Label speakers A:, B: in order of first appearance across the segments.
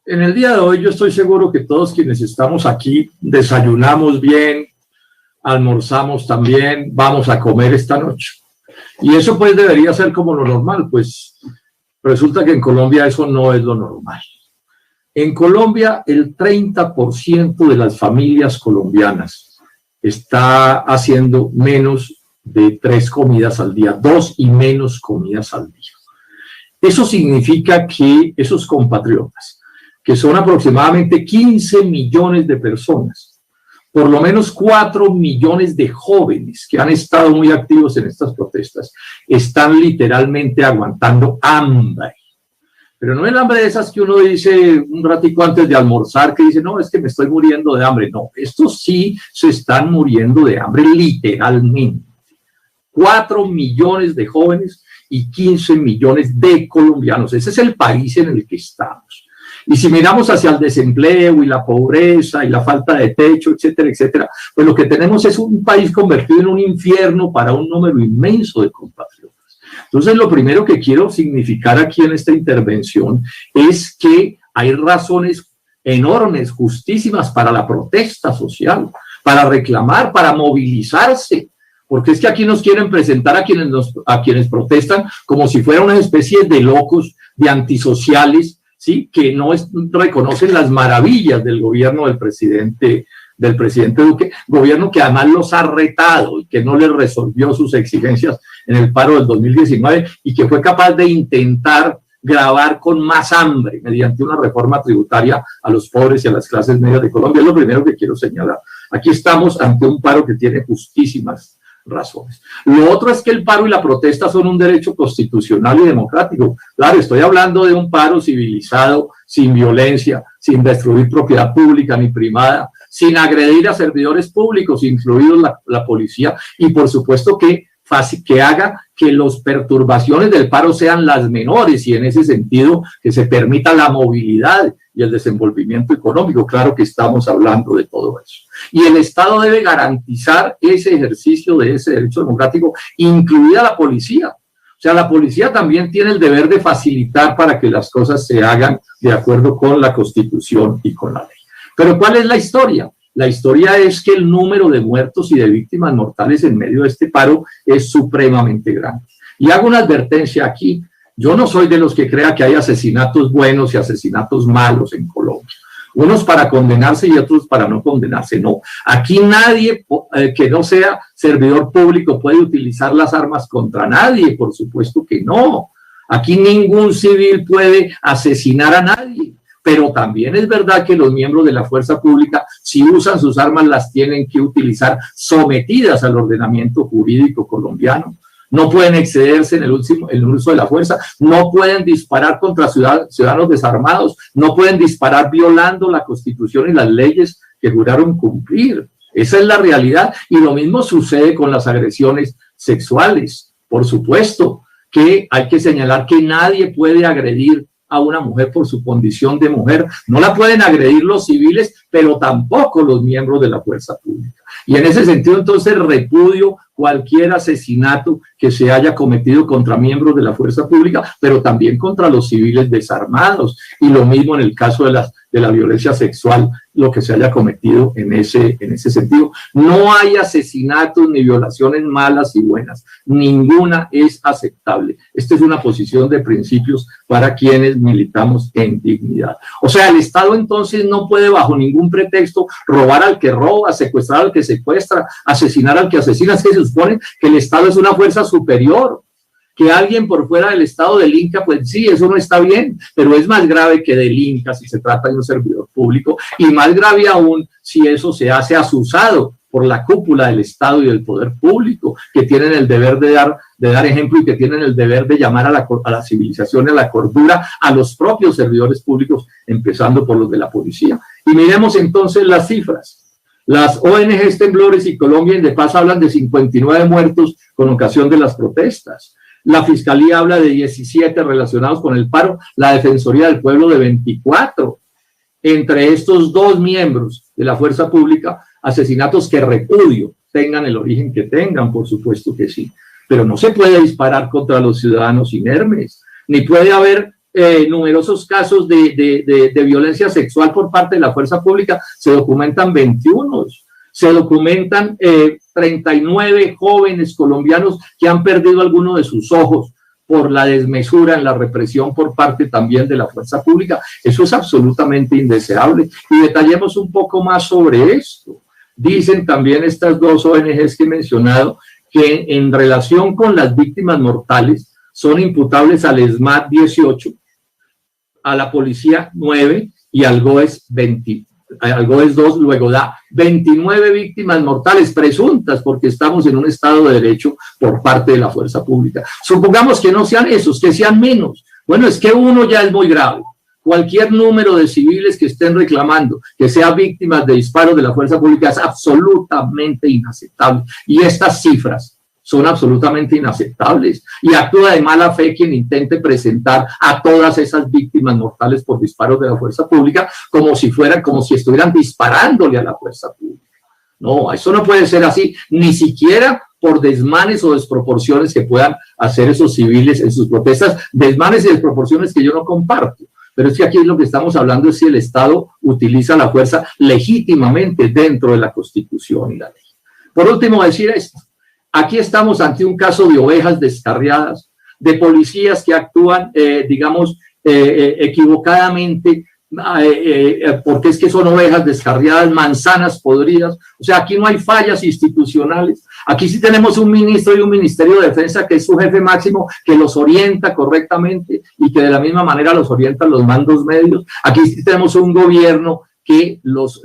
A: En el día de hoy yo estoy seguro que todos quienes estamos aquí desayunamos bien, almorzamos también, vamos a comer esta noche. Y eso pues debería ser como lo normal, pues resulta que en Colombia eso no es lo normal. En Colombia el 30% de las familias colombianas está haciendo menos de 3 comidas al día, 2 y menos comidas al día. Eso significa que esos compatriotas, que son aproximadamente 15 millones de personas, por lo menos 4 millones de jóvenes que han estado muy activos en estas protestas, están literalmente aguantando hambre. Pero no el hambre de esas que uno dice un ratico antes de almorzar, que dice, no, es que me estoy muriendo de hambre. No, estos sí se están muriendo de hambre literalmente. 4 millones de jóvenes y 15 millones de colombianos. Ese es el país en el que estamos. Y si miramos hacia el desempleo y la pobreza y la falta de techo, etcétera, etcétera, pues lo que tenemos es un país convertido en un infierno para un número inmenso de compatriotas. Entonces, lo primero que quiero significar aquí en esta intervención es que hay razones enormes, justísimas para la protesta social, para reclamar, para movilizarse. Porque es que aquí nos quieren presentar a quienes protestan como si fueran una especie de locos, de antisociales, ¿sí? Que no reconocen las maravillas del gobierno del presidente Duque, gobierno que además los ha retado y que no les resolvió sus exigencias en el paro del 2019 y que fue capaz de intentar gravar con más hambre mediante una reforma tributaria a los pobres y a las clases medias de Colombia. Es lo primero que quiero señalar. Aquí estamos ante un paro que tiene justísimas razones. Lo otro es que el paro y la protesta son un derecho constitucional y democrático. Claro, estoy hablando de un paro civilizado, sin violencia, sin destruir propiedad pública ni privada, sin agredir a servidores públicos, incluidos la policía, y por supuesto que haga que las perturbaciones del paro sean las menores y en ese sentido que se permita la movilidad y el desenvolvimiento económico. Claro que estamos hablando de todo eso. Y el Estado debe garantizar ese ejercicio de ese derecho democrático, incluida la policía. O sea, la policía también tiene el deber de facilitar para que las cosas se hagan de acuerdo con la Constitución y con la ley. Pero ¿cuál es la historia? La historia es que el número de muertos y de víctimas mortales en medio de este paro es supremamente grande. Y hago una advertencia aquí. Yo no soy de los que crea que hay asesinatos buenos y asesinatos malos en Colombia. Unos para condenarse y otros para no condenarse. No. Aquí nadie que no sea servidor público puede utilizar las armas contra nadie. Por supuesto que no. Aquí ningún civil puede asesinar a nadie. Pero también es verdad que los miembros de la fuerza pública, si usan sus armas, las tienen que utilizar sometidas al ordenamiento jurídico colombiano. No pueden excederse en el uso de la fuerza, no pueden disparar contra ciudadanos desarmados, no pueden disparar violando la Constitución y las leyes que juraron cumplir. Esa es la realidad. Y lo mismo sucede con las agresiones sexuales. Por supuesto que hay que señalar que nadie puede agredir a una mujer por su condición de mujer. No la pueden agredir los civiles, pero tampoco los miembros de la fuerza pública. Y en ese sentido, entonces, repudio cualquier asesinato que se haya cometido contra miembros de la fuerza pública, pero también contra los civiles desarmados. Y lo mismo en el caso de la violencia sexual, lo que se haya cometido en ese sentido. No hay asesinatos ni violaciones malas y buenas. Ninguna es aceptable. Esta es una posición de principios para quienes militamos en dignidad. O sea, el Estado entonces no puede bajo ningún pretexto robar al que roba, secuestrar al que secuestra, asesinar al que asesina. Es que se supone que el Estado es una fuerza superior. Que alguien por fuera del Estado delinca, pues sí, eso no está bien, pero es más grave que delinca si se trata de un servidor público y más grave aún si eso se hace asusado por la cúpula del Estado y del poder público, que tienen el deber de dar ejemplo y que tienen el deber de llamar a la civilización y a la cordura a los propios servidores públicos, empezando por los de la policía. Y miremos entonces las cifras. Las ONGs Temblores y Colombia en Paz hablan de 59 muertos con ocasión de las protestas. La Fiscalía habla de 17 relacionados con el paro, la Defensoría del Pueblo de 24. Entre estos dos miembros de la fuerza pública, asesinatos que repudio, tengan el origen que tengan, por supuesto que sí. Pero no se puede disparar contra los ciudadanos inermes, ni puede haber numerosos casos de violencia sexual por parte de la fuerza pública, se documentan 21. Se documentan 39 jóvenes colombianos que han perdido alguno de sus ojos por la desmesura en la represión por parte también de la fuerza pública. Eso es absolutamente indeseable. Y detallemos un poco más sobre esto. Dicen también estas dos ONGs que he mencionado que en relación con las víctimas mortales son imputables al ESMAD 18, a la policía 9 y al GOES 20. Al GOES 2 luego da 29 víctimas mortales presuntas porque estamos en un Estado de Derecho por parte de la fuerza pública. Supongamos que no sean esos, que sean menos. Bueno, es que uno ya es muy grave. Cualquier número de civiles que estén reclamando que sean víctimas de disparos de la fuerza pública es absolutamente inaceptable. Y estas cifras son absolutamente inaceptables y actúa de mala fe quien intente presentar a todas esas víctimas mortales por disparos de la fuerza pública como si estuvieran disparándole a la fuerza pública. No, eso no puede ser así, ni siquiera por desmanes o desproporciones que puedan hacer esos civiles en sus protestas, desmanes y desproporciones que yo no comparto. Pero es que aquí lo que estamos hablando es si el Estado utiliza la fuerza legítimamente dentro de la Constitución y la ley. Por último, decir esto. Aquí estamos ante un caso de ovejas descarriadas, de policías que actúan, equivocadamente, porque es que son ovejas descarriadas, manzanas podridas. O sea, aquí no hay fallas institucionales. Aquí sí tenemos un ministro y un Ministerio de Defensa que es su jefe máximo, que los orienta correctamente y que de la misma manera los orientan los mandos medios. Aquí sí tenemos un gobierno que los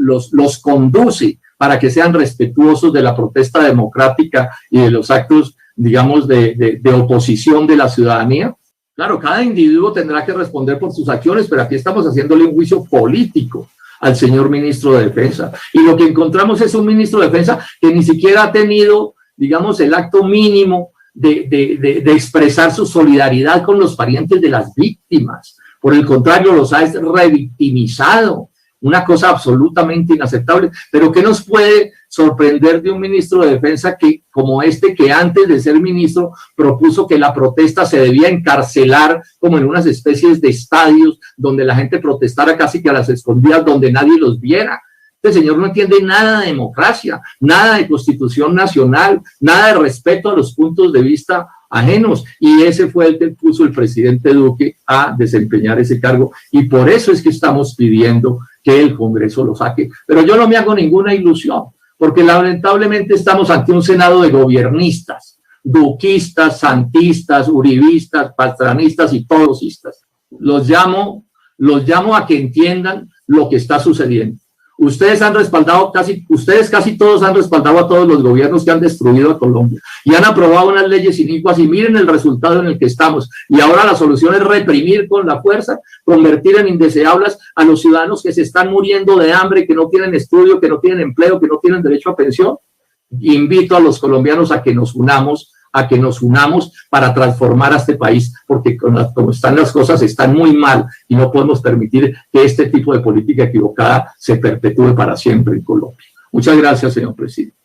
A: conduce para que sean respetuosos de la protesta democrática y de los actos, digamos, de oposición de la ciudadanía. Claro, cada individuo tendrá que responder por sus acciones, pero aquí estamos haciéndole un juicio político al señor ministro de Defensa. Y lo que encontramos es un ministro de Defensa que ni siquiera ha tenido, digamos, el acto mínimo de expresar su solidaridad con los parientes de las víctimas. Por el contrario, los ha revictimizado. Una cosa absolutamente inaceptable, pero ¿qué nos puede sorprender de un ministro de Defensa como este, que antes de ser ministro propuso que la protesta se debía encarcelar como en unas especies de estadios donde la gente protestara casi que a las escondidas, donde nadie los viera? Este señor no entiende nada de democracia, nada de Constitución nacional, nada de respeto a los puntos de vista ajenos, y ese fue el que puso el presidente Duque a desempeñar ese cargo, y por eso es que estamos pidiendo que el Congreso lo saque. Pero yo no me hago ninguna ilusión, porque lamentablemente estamos ante un Senado de gobiernistas, duquistas, santistas, uribistas, pastranistas y todosistas. Los llamo a que entiendan lo que está sucediendo. Ustedes casi todos han respaldado a todos los gobiernos que han destruido a Colombia y han aprobado unas leyes inicuas, y miren el resultado en el que estamos. Y ahora la solución es reprimir con la fuerza, convertir en indeseables a los ciudadanos que se están muriendo de hambre, que no tienen estudio, que no tienen empleo, que no tienen derecho a pensión. Invito a los colombianos a que nos unamos para transformar a este país, porque como están las cosas están muy mal y no podemos permitir que este tipo de política equivocada se perpetúe para siempre en Colombia. Muchas gracias, señor presidente.